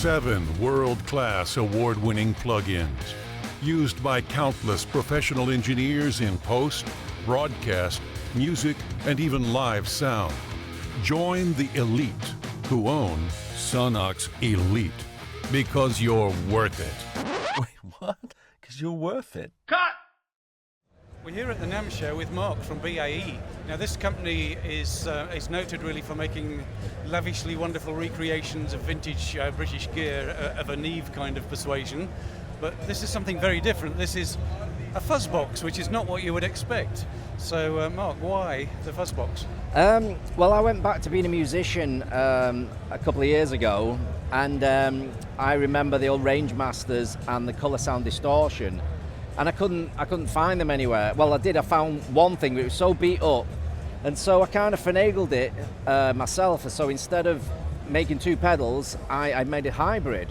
7 world-class award-winning plugins used by countless professional engineers in post, broadcast, music, and even live sound. Join the elite who own Sonox Elite because you're worth it. Wait, what? Because you're worth it? Cut! We're here at the NAMM show with Mark from BAE. Now this company is noted really for making lavishly wonderful recreations of vintage British gear of a Neve kind of persuasion. But this is something very different. This is a Fuzz Box, which is not what you would expect. So Mark, why the Fuzz Box? Well, I went back to being a musician a couple of years ago, and I remember the old Rangemasters and the colour sound distortion. And I couldn't find them anywhere. Well, I did. I found one thing, but it was so beat up, and so I kind of finagled it myself. So instead of making 2 pedals, I made a hybrid.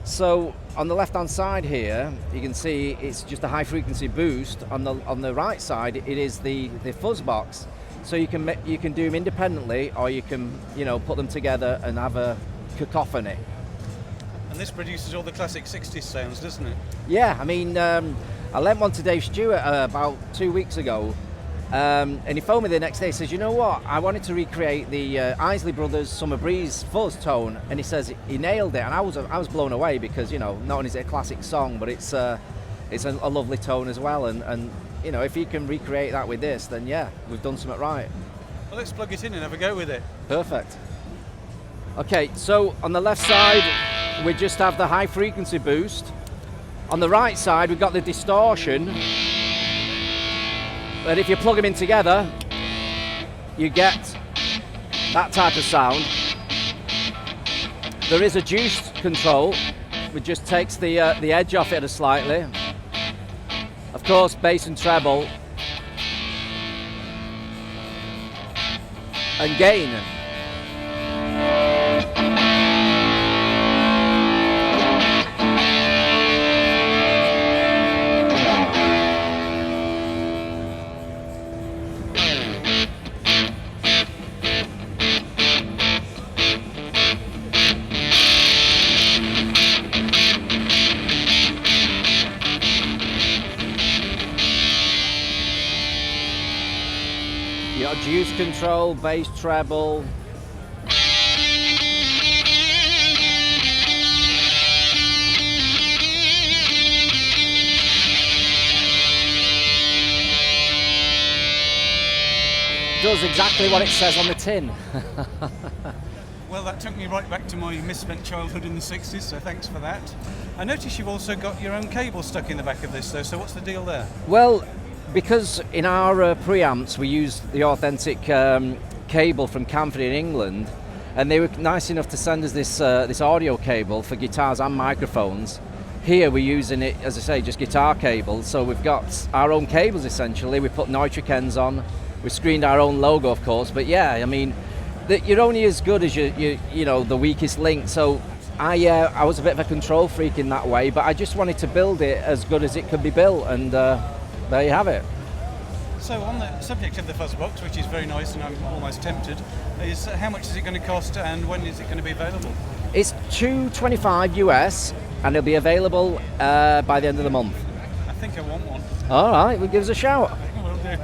So on the left-hand side here, you can see it's just a high-frequency boost. On the right side, it is the Fuzz Box. So you can do them independently, or you can put them together and have a cacophony. And this produces all the classic 60s sounds, doesn't it? Yeah, I mean, I lent one to Dave Stewart about 2 weeks ago, and he phoned me the next day. He says, you know what, I wanted to recreate the Isley Brothers Summer Breeze fuzz tone, and he says he nailed it, and I was blown away because, not only is it a classic song, but it's a lovely tone as well, and if you can recreate that with this, then yeah, we've done something right. Well, let's plug it in and have a go with it. Perfect. Okay, so on the left side, we just have the high frequency boost. On the right side, we've got the distortion. But if you plug them in together, you get that type of sound. There is a juice control, which just takes the edge off it slightly. Of course, bass and treble. And gain. You got juice control, bass treble. Does exactly what it says on the tin. Well, that took me right back to my misspent childhood in the 60s, so thanks for that. I notice you've also got your own cable stuck in the back of this, though, so what's the deal there? Well, because in our preamps we use the authentic cable from Camford in England, and they were nice enough to send us this audio cable for guitars and microphones. Here we're using it, as I say, just guitar cables, so we've got our own cables essentially. We put Neutrik ends on, we screened our own logo of course, but yeah, I mean, you're only as good as the weakest link, so I was a bit of a control freak in that way, but I just wanted to build it as good as it could be built, and there you have it. So on the subject of the Fuzz Box, which is very nice and I'm almost tempted, is how much is it going to cost and when is it going to be available? It's $225 US and it'll be available by the end of the month. I think I want one. All right, well give us a shout. Will do.